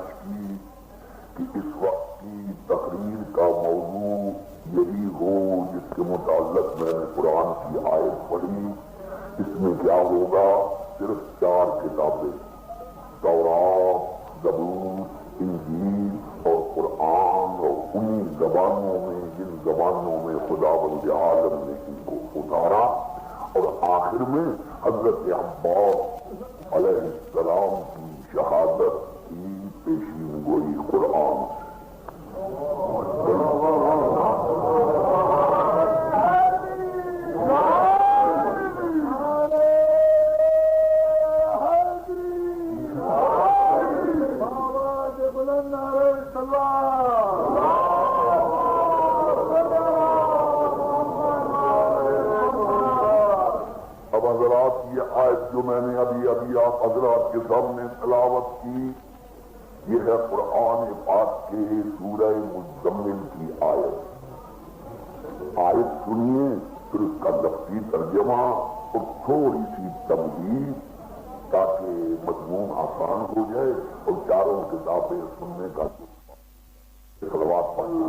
فرمائش کی کہ اس وقت کی تقریر کا موضوع یہی ہو جس کے متعلق میں نے قرآن کی آیت پڑھی. اس میں کیا ہوگا؟ صرف 4 کتابیں، تورات، زبور، انجیل اور قرآن، اور انہی زبانوں میں جن زبانوں میں خداوند عالم نے ان کو اتارا، اور آخر میں حضرت عباس علیہ السلام کی شہادت کی پیشین گوئی قرآن. اب حضرات یہ آیت جو میں نے ابھی آپ حضرات کے سامنے تلاوت کی، یہ ہے قرآن پاک کے سورہ مزمل کی آیت. آیت سنیے، پھر اس کا لفظی ترجمہ اور تھوڑی سی تمہید تاکہ مضمون آسان ہو جائے اور چاروں کتابیں سننے کا صلوات پڑھنا.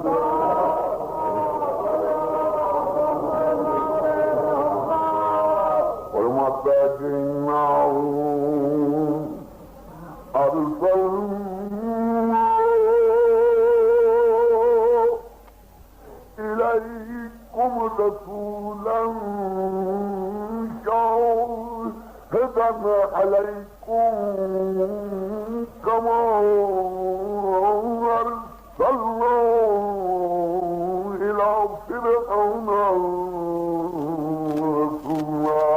فرماتا ہے کہ أرسلنا إليكم رسولا شاهدا عليكم كما أرسلنا إلى فرعون رسولا.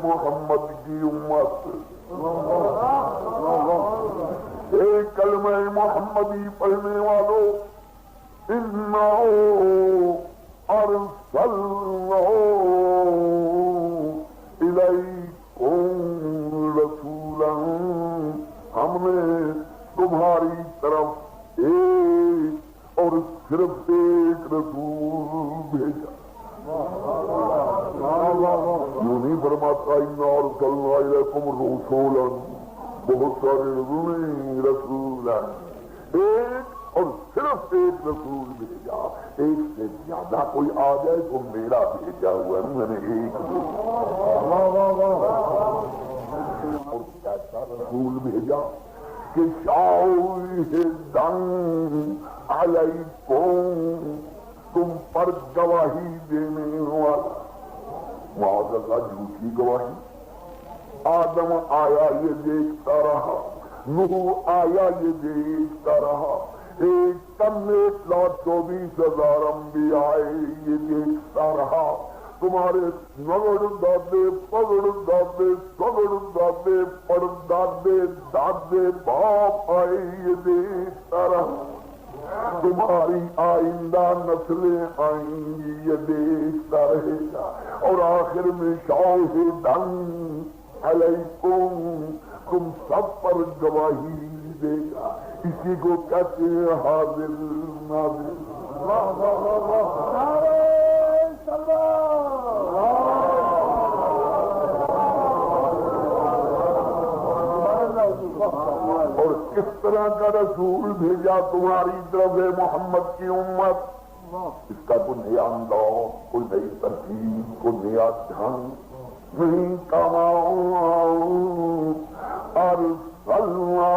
محمد کی امت، ایک کلمہ محمدی پڑھنے والوں، اِنَّا أَرْسَلْنَا إِلَيْكُمْ رَسُولًا، ہم نے تمہاری طرف ایک اور صرف ایک رسول بھیجا. یوں نہیں فرماتا اِنَّا أَرْسَلْنَا إِلَيْكُمْ رُسُولًا، بہت سارے رسول ہیں، ایک اور صرف ایک رسول بھیجا. ایک سے زیادہ کوئی آ جائے تو میرا بھیجا ہوا ہے، میں نے ایک اور کیسا رسول بھیجا کہ شاہداً علیکم، تم پر گواہی دینے والا. معاذ اللہ جھوٹی گواہی. آدم آیا یہ دیکھتا رہا، نوح آیا یہ دیکھتا رہا، 1,24,000 انبیاء آئے یہ دیکھتا رہا. تمہارے نگڑ دادے، پگڑ دادے، سگڑ دادے، پردادے، دادے، باپ آئے یہ دیکھتا رہا. تمہاری آئندہ نسلیں آئیں گی یہ دیکھتا رہے گا. اور آخر میں شاہداً علیکم، تم سب پر گواہی دے گا. اسی کو کہتے ہیں حاضر ناظر. اور کس طرح کا رسول بھیجا تمہاری طرف ہے محمد کی امت. اس کا کوئی نیا انداز، کوئی نئی ترکیب، کوئی نیا ڈھنگ نہیں. کما أرسلنا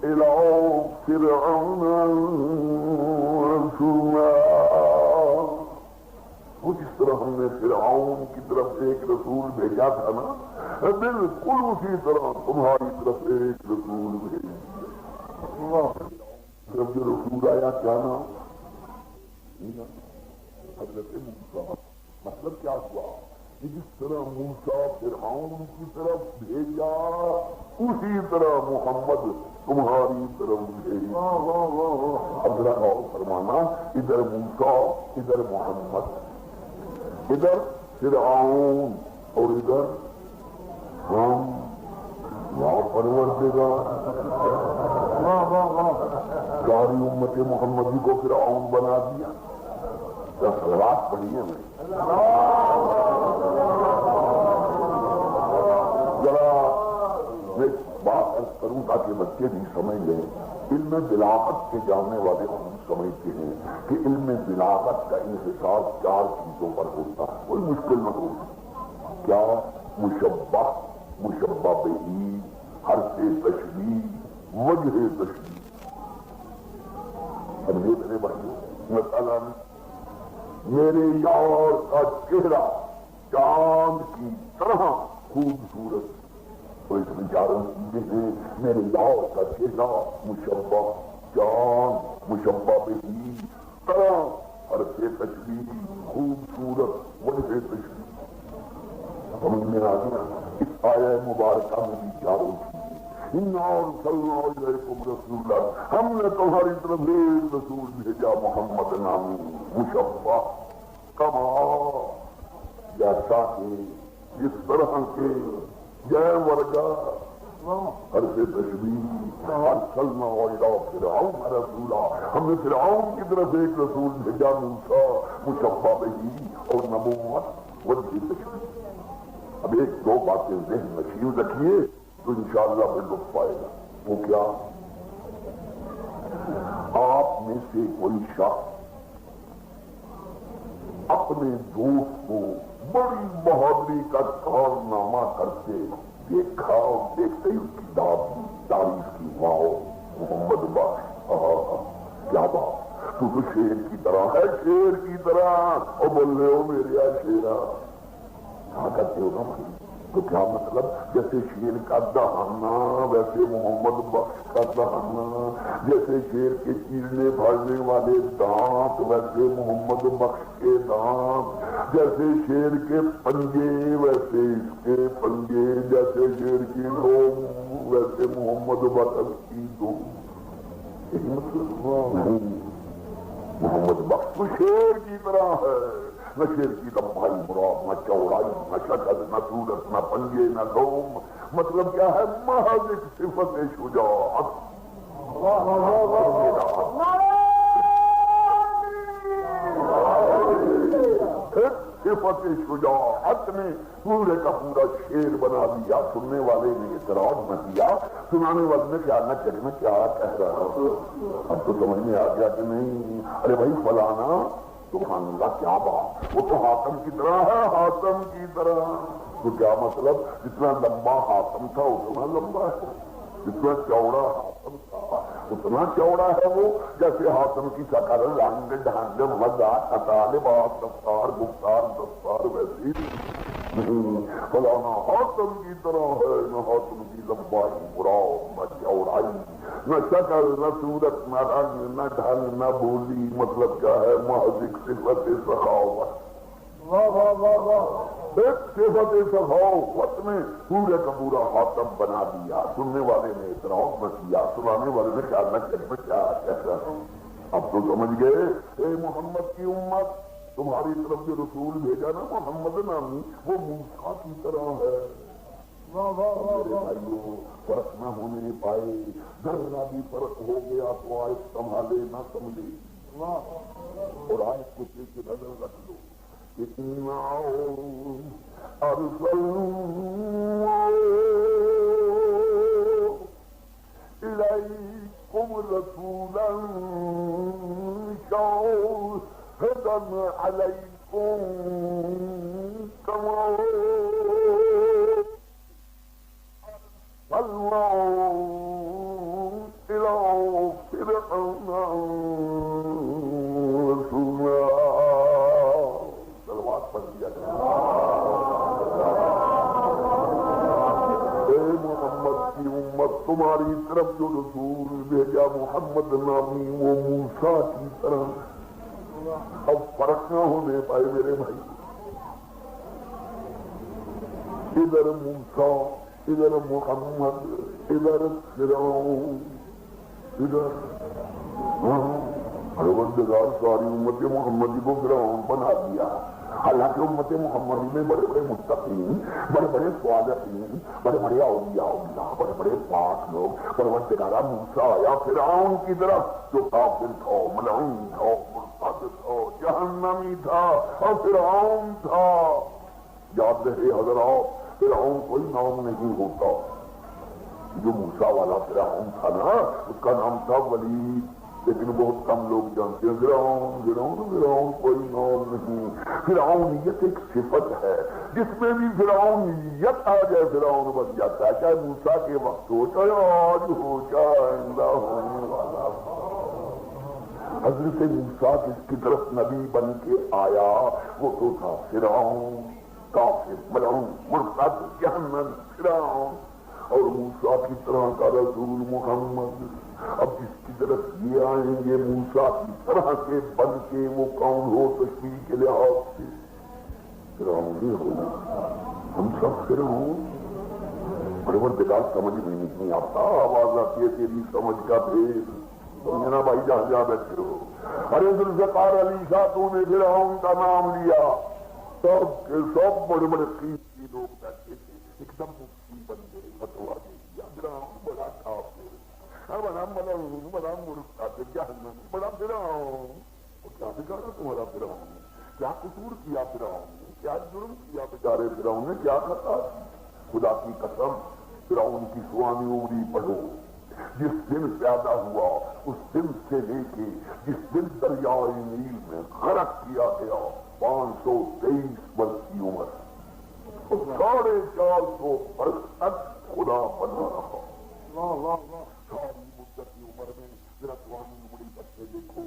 إلى فرعون رسولا. وہ جس طرح ہم نے فرعون کی طرف ایک رسول بھیجا تھا نا، بالکل اسی طرح تمہاری طرف ایک رسول بھیجا. جب جو رسول آیا کیا نام؟ حضرت موسیٰ. مطلب کیا ہوا؟ جس طرح موسیٰ فرعون کی طرف بھیجا اسی طرح محمد تمہاری طرف بھیجا. اب ذرا غور فرمانا، ادھر موسیٰ، ادھر محمد، ادھر فرعون اور ادھر ہم. دے گا. ساری امت محمدی کو فرعون بنا دیا. رات پڑھی ہے میں ذرا ایک بات کروں تاکہ بچے بھی سمجھ لیں. علم بلاغت کے جاننے والے ہم سمجھتے ہیں کہ علم بلاغت کا انحصار 4 چیزوں پر ہوتا ہے. کوئی مشکل نہ ہو. کیا؟ مشبہ، مشبہ بہ، حرف تشبیہ، وجہ تشبیہ. سمجھے میرے بھائیوں؟ مثلا میرے یار کا چہرہ چاند کی طرح خوبصورت. تو اس میں 4 چیزیں ہیں. میرے یار کا چہرہ مشبہ، چاند، مشبہ بہ، طرح، حرف تشبیہ، خوبصورت، وجہ تشبیہ. سمجھ میں آ گیا؟ اس آیہ مبارکہ میں بھی 4 چیزیں. اِنَّا أَرْسَلْنَا إِلَيْكُمْ رَسُولًا، ہم نے تمہاری طرف ایک رسول بھیجا محمد نامی. مشبہ، کما، جیسا کہ، جس طرح کے، جے ورگا، حرف تشبیہ. أَرْسَلْنَا إِلَىٰ فِرْعَوْنَ رَسُولًا، ہم نے فرعون کی طرف ایک رسول بھیجا موسیٰ. مشبہ بہ اور نبوت، وجہ تشبیہ. اب 1-2 باتیں ذہن نشین رکھیے تو انشاءاللہ پھر لطف پائے گا. وہ کیا؟ آپ میں سے کوئی شخص اپنے دوست کو بڑی بہادری کا کارنامہ کرتے دیکھا اور دیکھتے ہی اس کی تعریف کی. واؤ محمد بخش، کیا بات، تو شیر کی طرح ہے، شیر کی طرح. اور بول رہے ہو میرے شیرا، کہاں کرتے ہو نا بھائی؟ تو کیا مطلب؟ جیسے شیر کا دہانا ویسے محمد بخش کا دہانا، جیسے شیر کے چیرنے پھاڑنے والے دانت ویسے محمد بخش کے دانت، جیسے شیر کے پنجے ویسے اس کے پنجے، جیسے شیر کی لوم ویسے محمد بخش کی لوم. یہی مطلب نہیں. محمد بخش تو شیر کی طرح ہے. نہ شیر کی لمبائی مراد، نہ چوڑائی، نہ شکل، نہ صورت، نہ پنجے، نہ لوم. مطلب کیا ہے؟ محض ایک صفت شجاعت. صفت شجاعت نے پورے کا پورا شیر بنا دیا. سننے والے نے اعتراض نہ کیا، سنانے والے نے خیال نہ کرنا کیا کہہ رہا. اب تو سمجھ میں آ گیا کہ نہیں. ارے بھائی فلانا، سبحان اللہ، کیا بات، وہ تو حاتم کی طرح ہے، حاتم کی طرح. تو کیا مطلب؟ جتنا لمبا حاتم تھا اتنا لمبا ہے، جتنا چوڑا حاتم تھا اتنا چوڑا ہے وہ. جیسے حاتم کی شکل، رنگ، ڈھنگ، مزہ، عطا، لباس، رفتار، گفتار، دستار ویسی نہیں. فلانا حاتم کی طرح ہے. نہ حاتم کی لمبائی مراد، نہ چوڑائی، نہ شکل، نہ صورت، نہ رنگ، نہ ڈھنگ، نہ بولی. مطلب کیا ہے؟ محض ایک صفت سخاوت. ایک صفت سخاوت میں پورے کا پورا حاتم بنا دیا. سننے والے نے اعتراض نہ کیا، سنانے والے نے خیال نہ کیا کیا کہتا. اب تو سمجھ گئے. اے محمد کی امت، تمہاری طرف جو رسول بھیجا نا محمد نامی، وہ موسیٰ کی طرح ہے. فرق نہ ہونے پائے، ذرا بھی فرق ہو گیا تو آیت سنبھالے نہ سمجھے. اور آیت کو پیچھے نظر رکھ لو. اتنا إليكم رسولا شاهدا عليكم كما أرسلنا إلى فرعون رسولا. صلوات پڑھ دیا جائے. اے محمد کی امت، تمہاری طرف جو رسول بھیجا محمد نامی، وہ موسیٰ کی طرح. اب فرق نہ ہونے پائے میرے بھائی. ادھر موسیٰ، ادھر محمد، ادھر فرعون، ادھر پروردگار ساری امت محمدی کو فرعون بنا دیا. حالانکہ امت محمدی میں بڑے بڑے متقین، بڑے بڑے صالحین، بڑے بڑے اولیاء اللہ، بڑے بڑے پاک لوگ، پروردگارہ موسیٰ آیا فرعون کی طرف جو کافر تھا، ملعون تھا، مرتد تھا، جہنمی تھا، اور فرعون تھا. یاد رہے حضرات، فرعون کوئی نام نہیں ہوتا. جو موسیٰ والا فرعون تھا نا، اس کا نام تھا ولید، لیکن بہت کم لوگ جانتے ہیں فرعون. فرعون کوئی نام نہیں. فرعونیت ایک صفت ہے، جس میں بھی فرعونیت آ جائے فرعون بن جاتا ہے، چاہے موسیٰ کے وقت ہو، چاہے آج ہو، چاہے آئندہ ہونے والا ہو. حضرت موسیٰ جس کی طرف نبی بن کے آیا وہ تو تھا فرعون، کافر، ملعون، مرتد، جہنم، فرعون. اور موسیٰ کی طرح کا رسول محمد اب جس کی طرف یہ آئیں گے موسیٰ کی طرح کے بن کے، وہ کون ہو تشبیہ کے لحاظ سے فرعون ہی ہو. ہم سب فرعون. پروردگار سمجھ میں نہیں آتا، آواز آتی ہے تیری سمجھ کا بھید. سمجھنا بھائی جہاں جہاں بیٹھے ہو. ارے ذوالفقار علی شاہ تو نے فرعون کا نام لیا، سب کے سب بڑے بڑے قیمتی لوگ بیٹھے تھے، ایک دم مفتی بن گئے، فتوا دے دیا فرعون بڑا کافر، بڑا ملعون، بڑا مرتد، جہنم، بڑا فرعون. کیا بگاڑا تمہارا فرعون نے؟ کیا قصور کیا فرعون نے؟ کیا جرم کیا بیچارے فرعون نے؟ کیا خطا کی؟ خدا کی قسم فرعون کی سوانی عمری پڑھو. جس دن پیدا ہوا اس دن سے لے کے جس دن دریائے نیل میں غرق کیا گیا 523 برس کی عمر، 450 برس تک خدا بنا رہا. ساری مدت کی عمر میں ذرا سوانی عمری بچے دیکھو،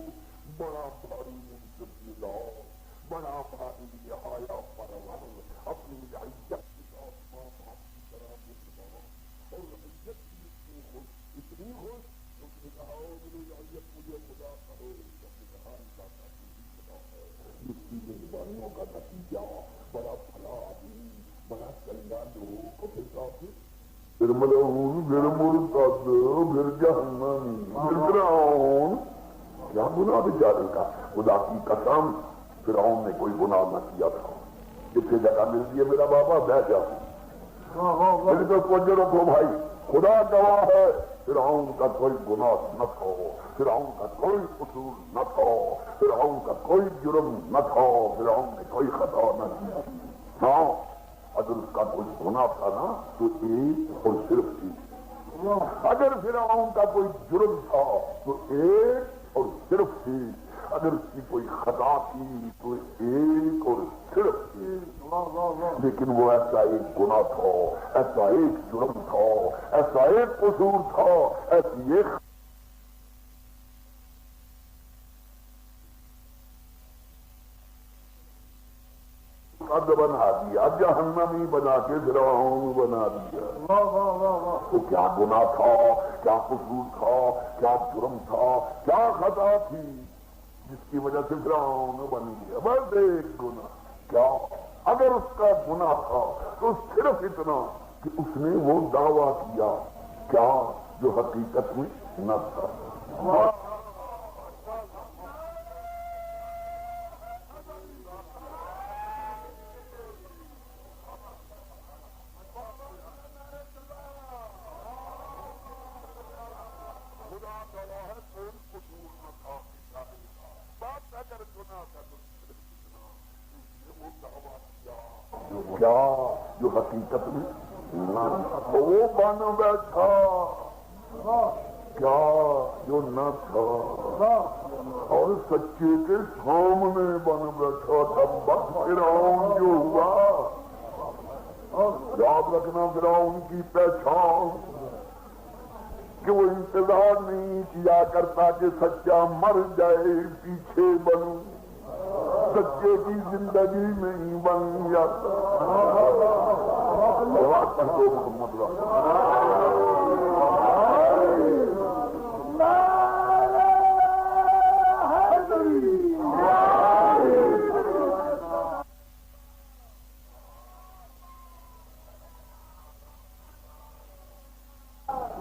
بڑا بھاری منتظر، بڑا بھاری آیا پرور، اپنی عزت کے ساتھ ماں باپ کی طرح مطمئن، اور عزت کی اتنی خوش اس نے کہا میری عزت مجھے خدا کرو. اس نے کہا اللہ کا خدا ہے، جس کی مہربانیوں کا نتیجہ بڑا بھلا آدمی، بڑا چنگا لوگ، پھر ملعون، پھر مرتد، پھر جہنمی، پھر فرعون. کیا گناہ بیچارے کا؟ خدا کی قسم فرعون نے کوئی گناہ نہ کیا تھا. جتنے جگہ ملتی ہے میرا بابا بیٹھ جاؤ، میری تو توجہ رکھو بھائی، خدا گواہ ہے فرعون کا کوئی گناہ نہ تھا، فرعون کا کوئی قصور نہ تھا، فرعون کا کوئی جرم نہ تھا، فرعون نے کوئی خطا نہ کی. ہاں اگر اس کا کوئی گناہ تھا نا تو ایک اور صرف ایک. اگر فرعون کا کوئی جرم تھا تو ایک اور صرف ایک. اگر اس کی کوئی خطا تھی تو ایک اور صرف ایک. لیکن وہ ایسا ایک گناہ تھا، ایسا ایک جرم تھا، ایسا ایک قصور تھا، ایسی ایک قد بنا دیا، جہنمی بنا کے فرعون بنا دیا. تو کیا گناہ تھا، کیا قصور تھا، کیا جرم تھا، کیا خطا تھی جس کی وجہ سے فرعون بن گیا؟ بس ایک گناہ. کیا؟ اگر اس کا گناہ تھا تو صرف اتنا کہ اس نے وہ دعویٰ کیا کیا جو حقیقت میں نہ تھا. کیا جو حقیقت میں نہ تھا وہ بن بیٹھا، کیا جو نہ تھا اور سچے کے سامنے بن بیٹھا تھا. بس فرعون جو ہوا، یاد رکھنا فرعون کی پہچان کہ وہ انتظار نہیں کیا کرتا کہ سچا مر جائے پیچھے بنوں، سچے کی زندگی نہیں بن جاتا.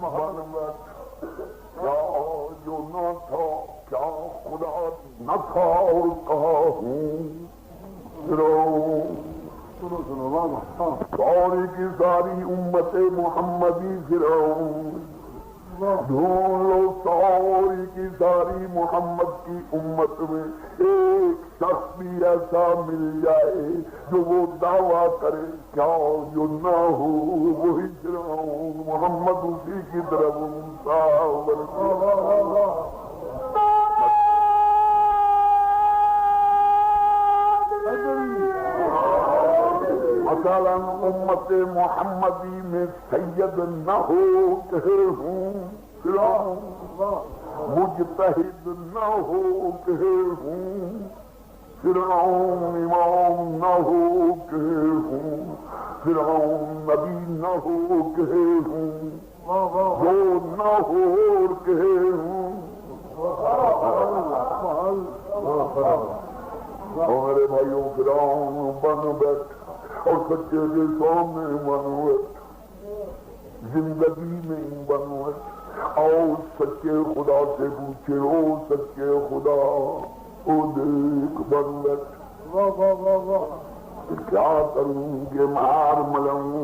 محمد جو نہ تھا، کیا خدا نہ تھا اور کہا ہوں. سوری کی ساری امت محمدی فرعون ڈھونڈ لو، سوری کی ساری محمد کی امت میں ایک شخص بھی ایسا مل جائے جو وہ دعویٰ کرے کیا جو نہ ہو وہی فرعون، محمد اسی کی طرف مثلا امت محمدی میں سید نہ ہو کہ ہوں فرعون، مجتہد نہ ہو کہ ہوں فرعون، امام نہ ہو کہ ہوں فرعون، نبی نہ ہو کہ ہوں، جو نہ ہو کہ ہوں۔ میرے بھائیوں فرعون بن بیٹھ اور سچے کے سامنے بنوٹ، زندگی میں بنوٹ، اور سچے خدا سے پوچھے او سچے خدا او دیکھ بنوٹ کیا کروں کہ مار ملوں،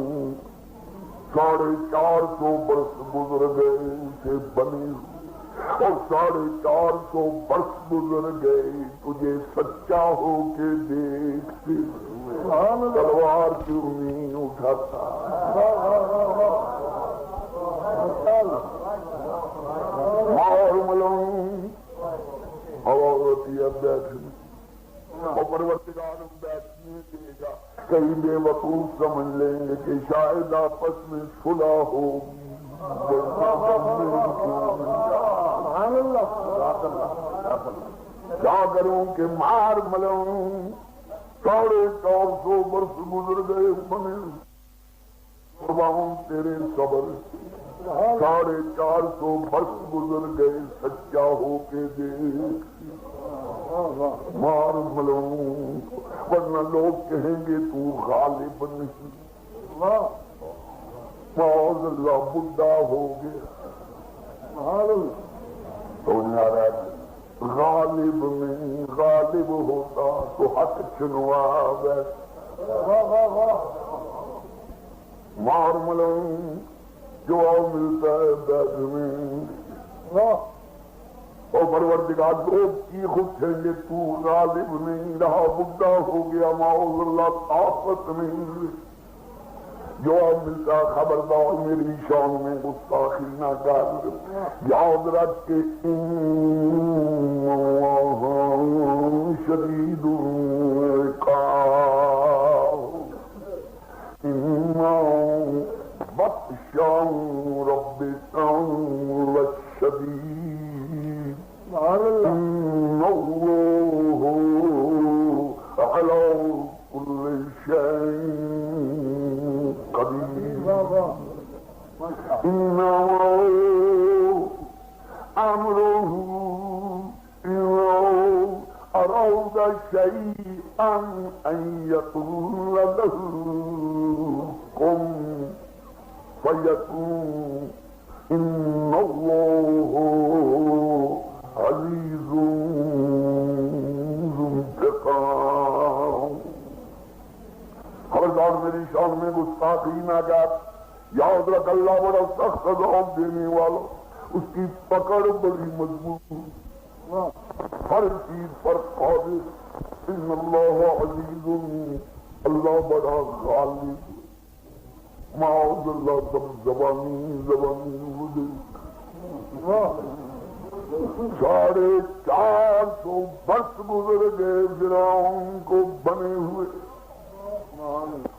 450 برس گزر گئے اسے بنے اور 450 برس گزر گئے تجھے سچا ہو کے دیکھتے تلوار کیوں نہیں اٹھاتا؟ مار ملوں عورت بیٹھنے اور پروردگار بیٹھنے دے گا، کئی بے وقوف سمجھ لیں گے کہ شاید آپس میں صلح ہوگی، کیا کروں کہ مار ملوں، 450 برس گزر گئے بنے قربان تیرے صبر، 450 برس گزر گئے سچا ہو کے دیکھ مار ملوں، ورنہ لوگ کہیں گے تو غالب نہیں، معاذ اللہ بڈھا ہو گیا تو غالب میں غالب ہوتا تو حق چھنوا بیٹھ، مار ملوں جو ملتا ہے بیٹھ میں اور پروردگار لوگ چیخ اٹھیں گے تو غالب نہیں رہا، بڈھا ہو گیا، معاذ اللہ طاقت نہیں، جو ملتا خبردار میری شان میں گستاخی نہ کر، یاد رکھ کے شدید بطش ربک لشدید، اللہ علی کل شیء قدیر، امرہ اراد شیئا ان یقول له کن فیکون، ان اللہ عزیز ذو انتقام۔ خبردار میری شان میں گستاخی نہ کر، یاد رکھ اللہ بڑا سخت عذاب دینے والا، اس کی پکڑ بڑی مضبوط، ہر چیز پر قادر، ان اللہ عزیز، اللہ بڑا غالب، معاذ اللہ سب زبانی مجھے 450 برس گزر گئے فرعون کو بنے ہوئے،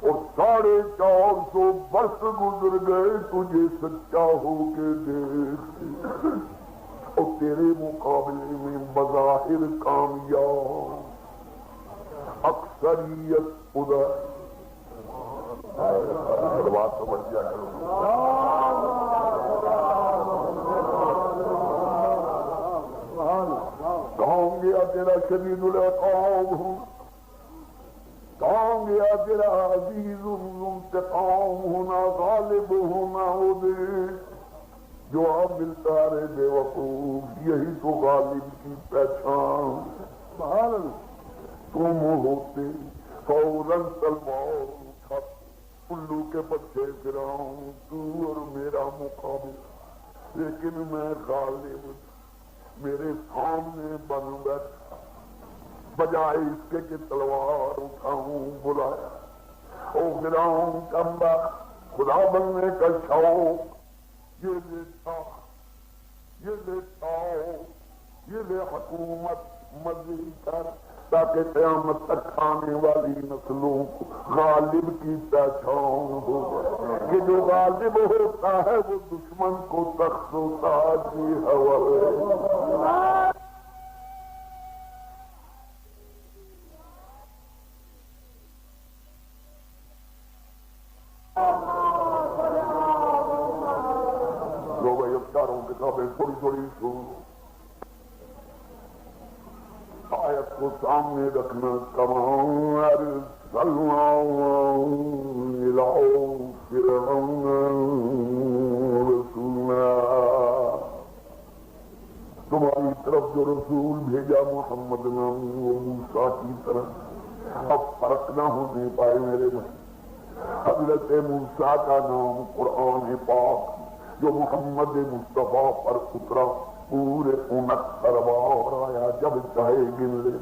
اور 450 برس گزر گئے تجھے سچا ہو کے دیکھتے، اور تیرے مقابلے میں بظاہر کامیاب اکثریت ادھر، بات سمجھ جا کہوں گیا تیرا شدید العقاب ہوں، کہوں گیا تیرا عزیز انتقام ہونا، غالب ہونا ہو دے، جو اب ملتا رہے بے وقوف، یہی تو غالب کی پہچان، تم ہوتے فوراً تلوار اٹھا الو کے بچے گراؤں تو اور میرا مقابل، لیکن میں غالب میرے سامنے بن بیٹھا، بجائے اس کے کہ تلوار اٹھاؤں بلایا او گراؤں کمبا خدا بننے کا شوق یہ لیتا یہ لے حکومت مزید کر تاکہ قیامت تک آنے والی نسلوں کو غالب کی پہچان ہو، کہ جو غالب ہوتا ہے وہ دشمن کو تخت و تاج کی حوالے۔ لو بھائی افطاروں کتابیں تھوڑی تھوڑی سن، آیت کو سامنے رکھنا، تمام تمہاری طرف جو رسول بھیجا محمد نام وہ موسیٰ کی طرح، اب فرق نہ ہونے پائے میرے بھائی۔ حضرت موسیٰ کا نام قرآن پاک جو محمد مصطفیٰ پر اترا پورے 69 بار آیا، جب چاہے گن لے۔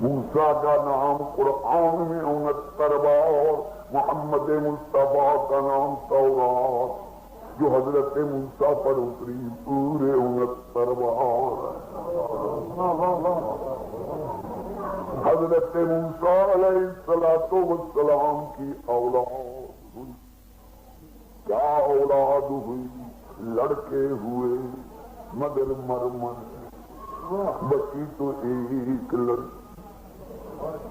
موسیٰ کا نام قرآن میں 69 بار، محمد مصطفیٰ کا نام تورات جو حضرت موسیٰ پر اتری پورے 69 بار۔ حضرت موسیٰ علیہ السلام کی اولاد ہوئی، کیا اولاد ہوئی؟ لڑکے ہوئے مگر مرمر، بچی تو ایک لڑکی،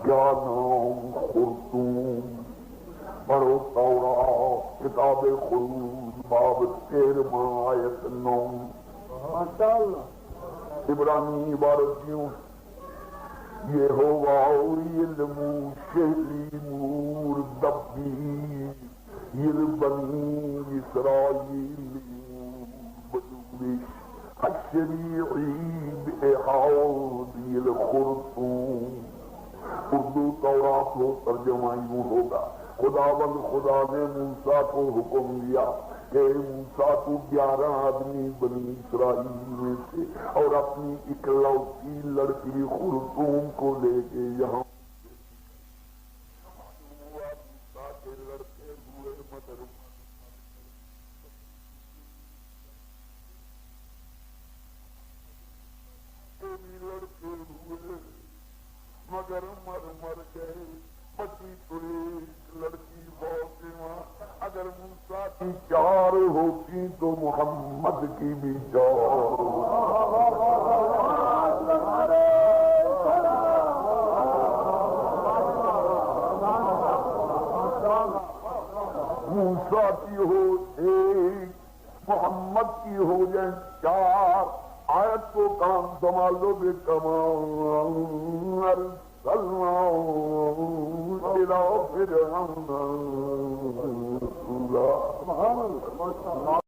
کیا نام؟ خرطوم۔ پڑھو تورات کتاب خروج باب 13 آیت 9۔ عبرانی عبارت یوں، یہ ہوا علم شہری دبی یہ بنی اسرائیل الشریعی بإحاضی الخرطوم۔ اردو تورات کو ترجمہ یوں ہوگا، خدا نے موسیٰ کو حکم دیا کہ موسیٰ کو 11 آدمی بنی اسرائیل میں سے اور اپنی اکلوتی لڑکی خرطوم کو لے کے یہاں لڑکے ہوئے مگر مر گئے، بچی تو ایک لڑکی فاطمہ۔ اگر موسیٰ کی 4 ہوتی تو محمد کی بھی 4۔ موسیٰ کی ہو 1، محمد کی ہو جائیں 4۔ آیت کو کام سنبھالو بے کمان ارسلنا الى فرعون رسولا۔